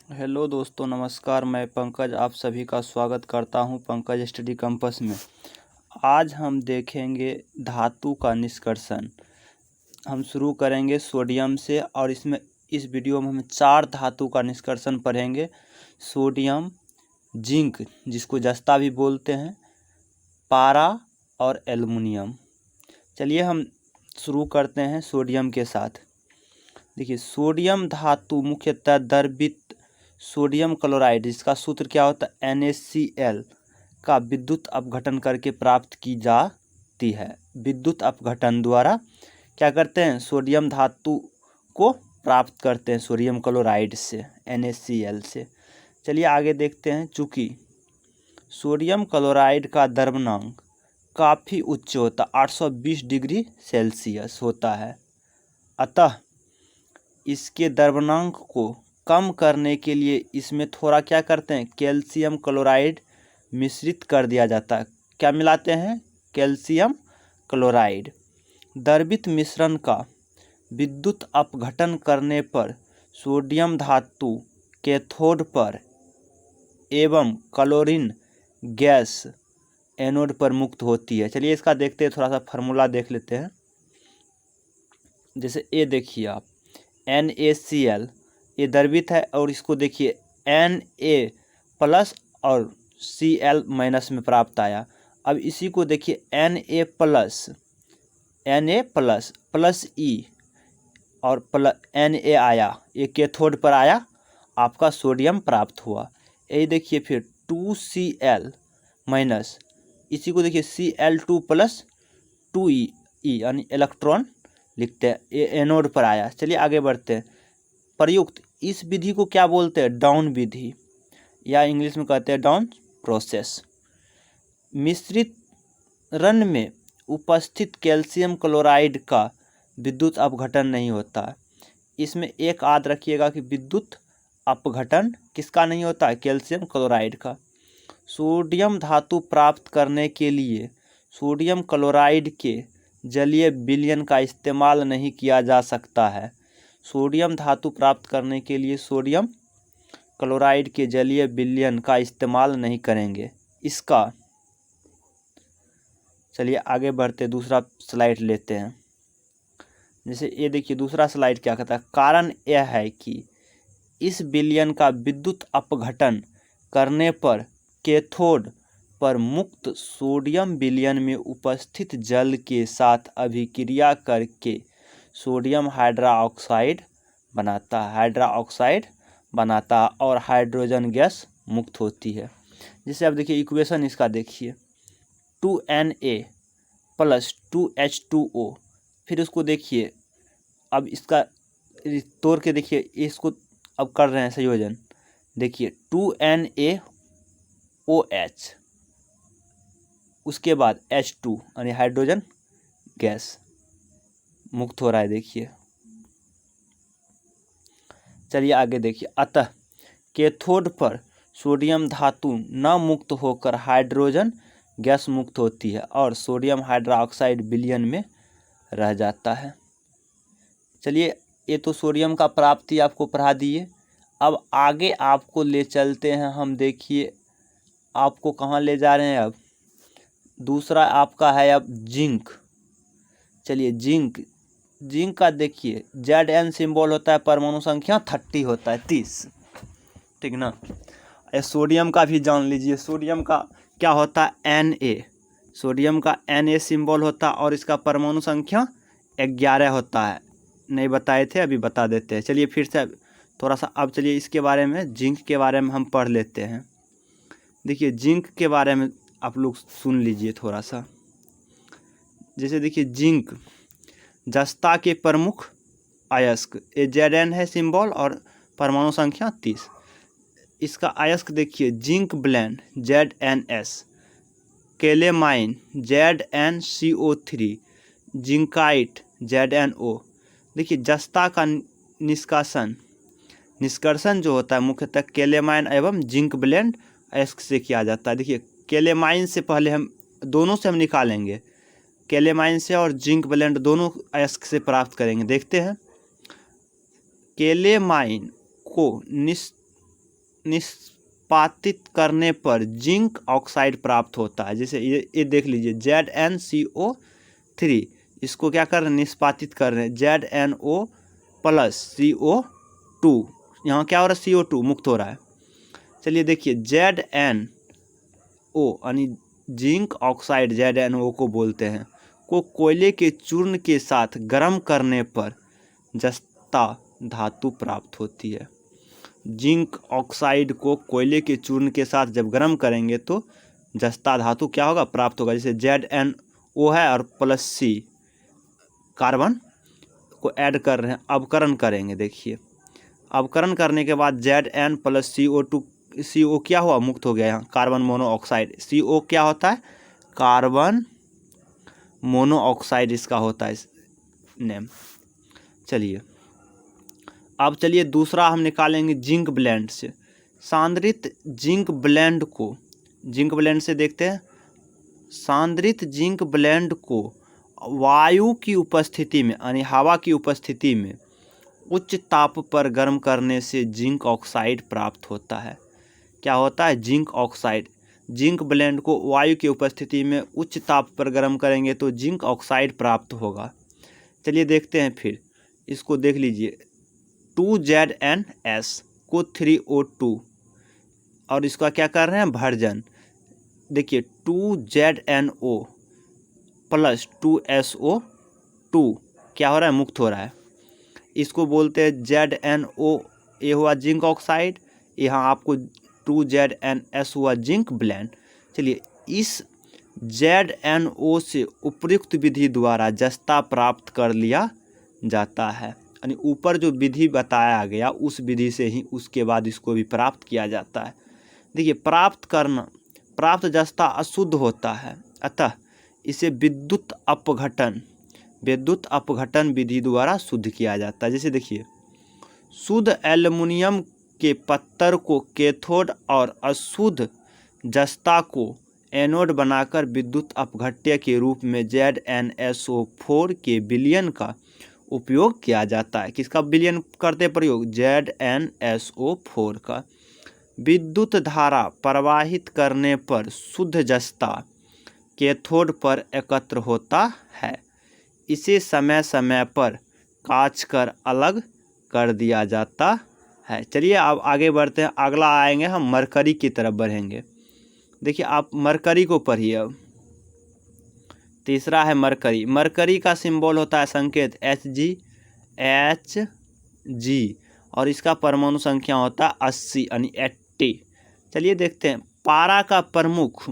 Hello दोस्तों, नमस्कार। मैं पंकज आप सभी का स्वागत करता हूं पंकज स्टडी कंपस में। आज हम देखेंगे धातु का निष्कर्षण। हम शुरू करेंगे सोडियम से और इस वीडियो में हम 4 धातु का निष्कर्षण पढ़ेंगे। सोडियम, जिंक जिसको जस्ता भी बोलते हैं, पारा और एल्युमिनियम। चलिए हम शुरू करते हैं सोडियम के साथ। देखिए, सोडियम धातु मुख्यतः द्रवित सोडियम क्लोराइड, जिसका सूत्र क्या होता है NaCl, का विद्युत अपघटन करके प्राप्त की जाती है। विद्युत अपघटन द्वारा क्या करते हैं, सोडियम धातु को प्राप्त करते हैं सोडियम क्लोराइड से, NaCl से। चलिए आगे देखते हैं। चूँकि सोडियम क्लोराइड का द्रवणांक काफ़ी उच्च होता, 820 डिग्री सेल्सियस होता है, अतः इसके द्रवणांक को कम करने के लिए इसमें थोड़ा क्या करते हैं, कैल्शियम क्लोराइड मिश्रित कर दिया जाता है। क्या मिलाते हैं? Calcium chloride. द्रवित मिश्रण का विद्युत अपघटन करने पर सोडियम धातु कैथोड पर एवं क्लोरीन गैस एनोड पर मुक्त होती है। चलिए इसका देखते हैं, थोड़ा सा फार्मूला देख लेते हैं। जैसे ये देखिए आप, NaCl ये द्रवित है और इसको देखिए Na+ और Cl- में प्राप्त आया। अब इसी को देखिए Na+ प्लस E और Na आया, ये कैथोड पर आया, आपका सोडियम प्राप्त हुआ। यही देखिए फिर 2Cl-, इसी को देखिए Cl2+ 2E यानी इलेक्ट्रॉन लिखते हैं, ये एनोड पर आया। चलिए आगे बढ़ते हैं। प्रयुक्त इस विधि को क्या बोलते हैं? डाउन विधि, या इंग्लिश में कहते हैं डाउन प्रोसेस। मिश्रित रन में उपस्थित कैल्शियम क्लोराइड का विद्युत अपघटन नहीं होता। इसमें एक याद रखिएगा कि विद्युत अपघटन किसका नहीं होता है? कैल्शियम क्लोराइड का। सोडियम धातु प्राप्त करने के लिए सोडियम क्लोराइड के जलीय विलयन का इस्तेमाल नहीं किया जा सकता है। सोडियम धातु प्राप्त करने के लिए सोडियम क्लोराइड के जलीय विलयन का इस्तेमाल नहीं करेंगे इसका। चलिए आगे बढ़ते, दूसरा स्लाइड लेते हैं। जैसे ये देखिए, दूसरा स्लाइड क्या कहता है? कारण यह है कि इस विलयन का विद्युत अपघटन करने पर कैथोड पर मुक्त सोडियम विलयन में उपस्थित जल के साथ अभिक्रिया करके सोडियम हाइड्रोक्साइड बनाता और हाइड्रोजन गैस मुक्त होती है। जैसे अब देखिए इक्वेशन इसका देखिए, 2Na + 2H2O। फिर उसको देखिए, अब इसका तोड़ के देखिए, इसको अब कर रहे हैं संयोजन। देखिए 2NaOH, उसके बाद H2 यानी हाइड्रोजन गैस मुक्त हो रहा है। देखिए चलिए आगे देखिए। अतः कैथोड पर सोडियम धातु न मुक्त होकर हाइड्रोजन गैस मुक्त होती है और सोडियम हाइड्रोक्साइड विलयन में रह जाता है। चलिए, ये तो सोडियम का प्राप्ति आपको पढ़ा दिए। अब आगे आपको ले चलते हैं हम। देखिए आपको कहाँ ले जा रहे हैं अब? दूसरा आपका है अब जिंक। चलिए जिंक का देखिए, Zn सिंबल होता है, परमाणु संख्या 30 होता है, 30, ठीक ना। सोडियम का भी जान लीजिए। सोडियम का क्या होता है? Na। सोडियम का Na सिंबल होता है और इसका परमाणु संख्या 11 होता है। नहीं बताए थे, अभी बता देते हैं। चलिए फिर से थोड़ा सा अब चलिए इसके बारे में, जिंक के बारे में हम पढ़ लेते हैं। देखिए जिंक के बारे में आप लोग सुन लीजिए थोड़ा सा। जैसे देखिए जिंक जस्ता के प्रमुख अयस्क, Zn है सिंबल और परमाणु संख्या 30। इसका अयस्क देखिए, zinc blende ZnS, calamine ZnCO3, zincite ZnO। देखिए जस्ता का निष्कर्षण जो होता है मुख्यतः केलेमाइन एवं जिंक ब्लेंड अयस्क से किया जाता है। देखिए केलेमाइन से पहले हम दोनों से निकालेंगे, केलेमाइन से और जिंक ब्लेंड दोनों अयस्क से प्राप्त करेंगे। देखते हैं। केलेमाइन को निष्पादित करने पर जिंक ऑक्साइड प्राप्त होता है। जैसे ये देख लीजिए ZnCO3, इसको क्या कर रहे हैं, निष्पादित कर रहे हैं। ZnO प्लस CO2, यहाँ क्या हो रहा है, CO2 मुक्त हो रहा है। चलिए देखिए ZnO यानी जिंक ऑक्साइड, ZnO को बोलते हैं, को कोयले के चूर्ण के साथ गर्म करने पर जस्ता धातु प्राप्त होती है। जिंक ऑक्साइड को कोयले के चूर्ण के साथ जब गर्म करेंगे तो जस्ता धातु क्या होगा, प्राप्त होगा। जैसे ZnO है और प्लस C कार्बन को ऐड कर रहे हैं, अवकरण करेंगे। देखिए अवकरण करने के बाद Zn प्लस CO2, CO क्या हुआ, मुक्त हो गया, यहाँ कार्बन मोनोऑक्साइड। CO क्या होता है, कार्बन मोनोऑक्साइड इसका होता है नेम। चलिए अब चलिए दूसरा हम निकालेंगे जिंक ब्लेंड से। सांद्रित जिंक ब्लेंड को, जिंक ब्लेंड से देखते हैं, सांद्रित जिंक ब्लेंड को वायु की उपस्थिति में यानी हवा की उपस्थिति में उच्च ताप पर गर्म करने से जिंक ऑक्साइड प्राप्त होता है। क्या होता है, जिंक ऑक्साइड। जिंक ब्लेंड को वायु की उपस्थिति में उच्च ताप पर गर्म करेंगे तो जिंक ऑक्साइड प्राप्त होगा। चलिए देखते हैं फिर, इसको देख लीजिए 2ZnS को 3O2 और इसका क्या कर रहे हैं, भर्जन। देखिए 2ZnO प्लस 2SO2 क्या हो रहा है, मुक्त हो रहा है। इसको बोलते हैं ZnO, ये हुआ जिंक ऑक्साइड, यहाँ आपको 2ZnS हुआ जिंक ब्लेंड। चलिए इस ZnO से उपयुक्त विधि द्वारा जस्ता प्राप्त कर लिया जाता है, यानी ऊपर जो विधि बताया गया उस विधि से ही उसके बाद इसको भी प्राप्त किया जाता है। देखिए प्राप्त जस्ता अशुद्ध होता है, अतः इसे विद्युत अपघटन विधि द्वारा शुद्ध किया जाता है। जैसे देखिए शुद्ध एल्युमिनियम के पत्थर को कैथोड और अशुद्ध जस्ता को एनोड बनाकर विद्युत अपघट्य के रूप में ZnSO4 के विलयन का उपयोग किया जाता है। किसका विलयन करते प्रयोग, ZnSO4 का। विद्युत धारा प्रवाहित करने पर शुद्ध जस्ता कैथोड पर एकत्र होता है, इसे समय समय पर काट कर अलग कर दिया जाता है। चलिए अब आगे बढ़ते हैं, अगला आएंगे हम मरकरी की तरफ बढ़ेंगे। देखिए आप मरकरी को पढ़िए। अब तीसरा है मरकरी। मरकरी का सिंबल होता है संकेत Hg और इसका परमाणु संख्या होता है 80 यानी 80। चलिए देखते हैं, पारा का प्रमुख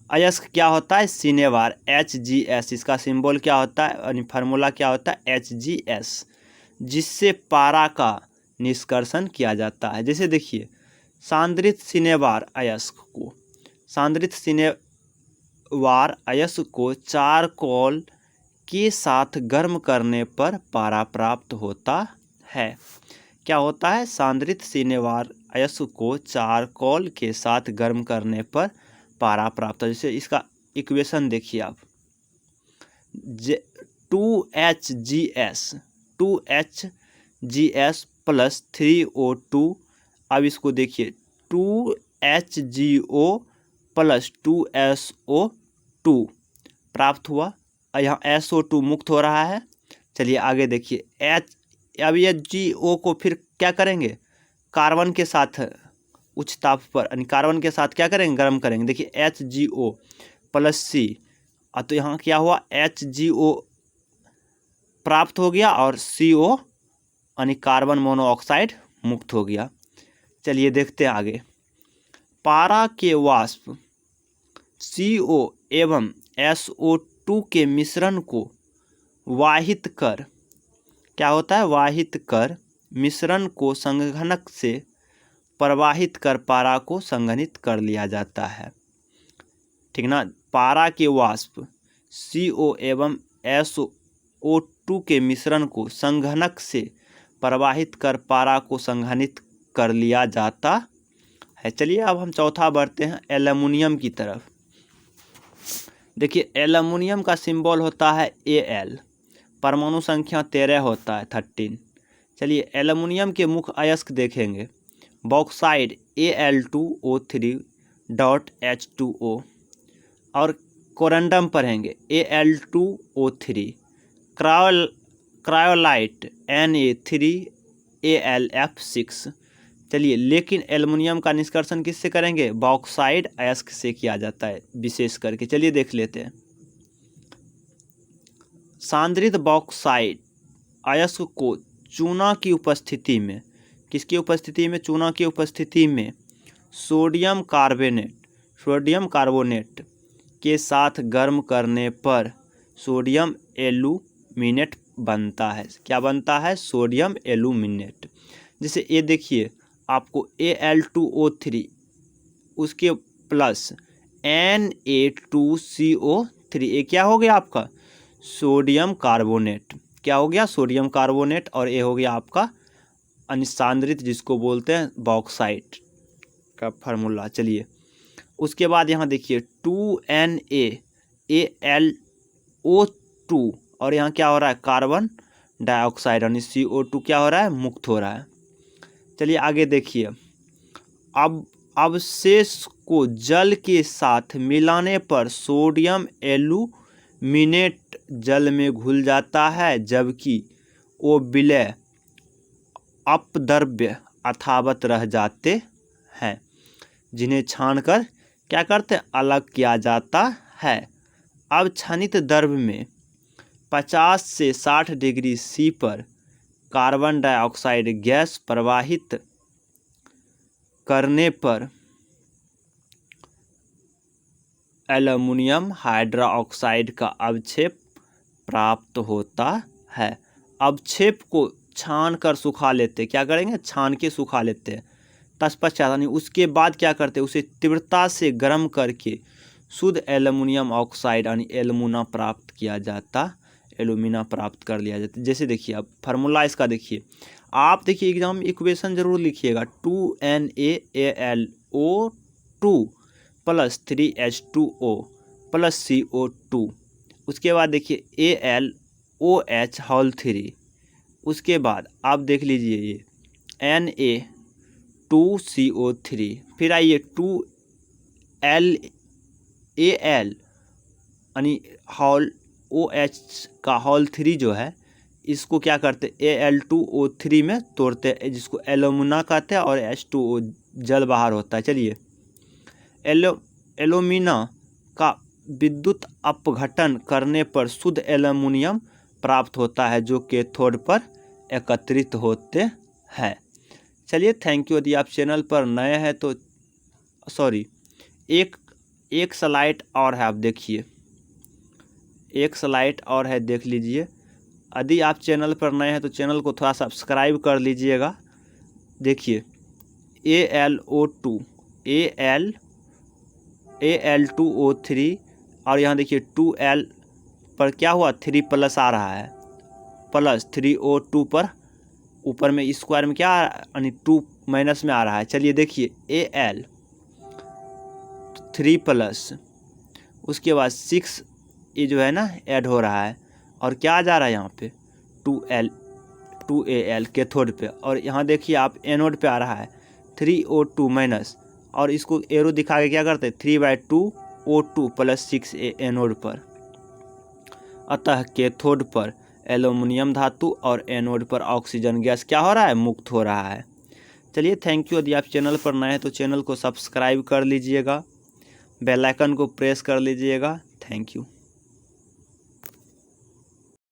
अयस्क क्या होता है, सिनेवार, Hgs। इसका सिंबल क्या होता है यानी फार्मूला क्या होता है, Hgs, जिससे पारा का निष्कर्षण किया जाता है। जैसे देखिए सांद्रित सिनेवार अयस्क को चारकोल के साथ गर्म करने पर पारा प्राप्त होता है। क्या होता है, सांद्रित सिनेवार अयस्क को चारकोल के साथ गर्म करने पर पारा प्राप्त है। जैसे इसका इक्वेशन देखिए आप, 2HGS प्लस 3O2। अब इसको देखिए 2HGO प्लस 2SO2 प्राप्त हुआ, यहाँ SO2 मुक्त हो रहा है। चलिए आगे देखिए अब ये GO को फिर क्या करेंगे, कार्बन के साथ उच्च ताप पर यानी कार्बन के साथ क्या करेंगे, गर्म करेंगे। देखिए HGO प्लस C, तो यहाँ क्या हुआ, HGO प्राप्त हो गया और CO यानी कार्बन मोनोऑक्साइड मुक्त हो गया। चलिए देखते हैं आगे, पारा के वाष्प CO एवं SO2 के मिश्रण को वाहित कर, क्या होता है, वाहित कर मिश्रण को संघनक से प्रवाहित कर पारा को संघनित कर लिया जाता है। ठीक ना, पारा के वाष्प CO एवं SO2 के मिश्रण को संघनक से प्रवाहित कर पारा को संघनित कर लिया जाता है। चलिए अब हम चौथा बढ़ते हैं एल्युमिनियम की तरफ। देखिए एल्युमिनियम का सिंबल होता है Al, परमाणु संख्या 13 होता है 13। चलिए एल्युमिनियम के मुख्य अयस्क देखेंगे, बॉक्साइड Al2O3.H2O और कोरंडम पढ़ेंगे Al2O3, क्रायोलाइट Na3AlF6। चलिए, लेकिन एल्युमिनियम का निष्कर्षण किससे करेंगे? बॉक्साइड अयस्क से किया जाता है विशेष करके। चलिए देख लेते हैं। सांद्रित बॉक्साइड अयस्क को चूना की उपस्थिति में, किसकी उपस्थिति में? चूना की उपस्थिति में सोडियम कार्बोनेट के साथ गर्म करने पर सोडियम एल्यूमिनेट बनता है। क्या बनता है? Sodium aluminate. जैसे ये देखिए, आपको Al2O3 उसके प्लस Na2CO3, ये क्या हो गया आपका? Sodium carbonate. क्या हो गया? Sodium carbonate. और ये हो गया आपका अनिसांद्रित, जिसको बोलते हैं बॉक्साइट का फार्मूला। चलिए, उसके बाद यहाँ देखिए 2NaAlO2 और यहाँ क्या हो रहा है? कार्बन डाइऑक्साइड यानी CO2 क्या हो रहा है? मुक्त हो रहा है। चलिए आगे देखिए, अब अवशेष को जल के साथ मिलाने पर सोडियम एल्यूमिनेट जल में घुल जाता है, जबकि वो विलय अपद्रव्य अथावत रह जाते हैं, जिन्हें छानकर क्या करते हैं? अलग किया जाता है। अब छानित द्रव्य में 50 से 60 डिग्री C पर कार्बन डाइऑक्साइड गैस प्रवाहित करने पर एल्युमिनियम हाइड्रोक्साइड का अवक्षेप प्राप्त होता है। अवक्षेप को छान कर सुखा लेते। क्या करेंगे? छान के सुखा लेते हैं तत्पश्चात, यानी उसके बाद क्या करते हैं? उसे तीव्रता से गर्म करके शुद्ध एल्युमिनियम ऑक्साइड यानी एल्युमिना प्राप्त कर लिया जाता है। जैसे देखिए, अब फार्मूला इसका देखिए, आप देखिए एग्जाम में इक्वेशन जरूर लिखिएगा। 2NaAlO2 plus 3H2O plus CO2। उसके बाद देखिए AlOH होल 3। उसके बाद आप देख लीजिए ये Na2CO3। फिर आइए 2Al यानी होल OH का होल 3 जो है, इसको क्या करते? Al2O3 में तोड़ते हैं, जिसको एल्युमिना कहते हैं, और H2O जल बाहर होता है। चलिए, एल्युमिना का विद्युत अपघटन करने पर शुद्ध एल्युमिनियम प्राप्त होता है, जो कैथोड पर एकत्रित होते हैं। चलिए, थैंक यू। यदि आप चैनल पर नए हैं तो एक स्लाइड और है, आप देखिए, एक स्लाइड और है, देख लीजिए। यदि आप चैनल पर नए हैं तो चैनल को थोड़ा सब्सक्राइब कर लीजिएगा। देखिए Al2O3 और यहाँ देखिए 2L पर क्या हुआ? 3 प्लस आ रहा है, प्लस 3O2 पर ऊपर में स्क्वायर में क्या यानी 2 माइनस में आ रहा है। चलिए देखिए Al 3 प्लस, उसके बाद 6 ये जो है ना ऐड हो रहा है, और क्या जा रहा है यहाँ पे? 2Al कैथोड पे, और यहाँ देखिए आप एनोड पे आ रहा है 3O2 माइनस, और इसको एरो दिखा के क्या करते हैं? 3/2O2 प्लस 6 एनोड पर। अतः कैथोड पर एल्युमिनियम धातु और एनोड पर ऑक्सीजन गैस क्या हो रहा है? मुक्त हो रहा है। चलिए, थैंक यू। यदि आप चैनल पर नए हैं तो चैनल को सब्सक्राइब कर लीजिएगा, बेल आइकन को प्रेस कर लीजिएगा। Thank you.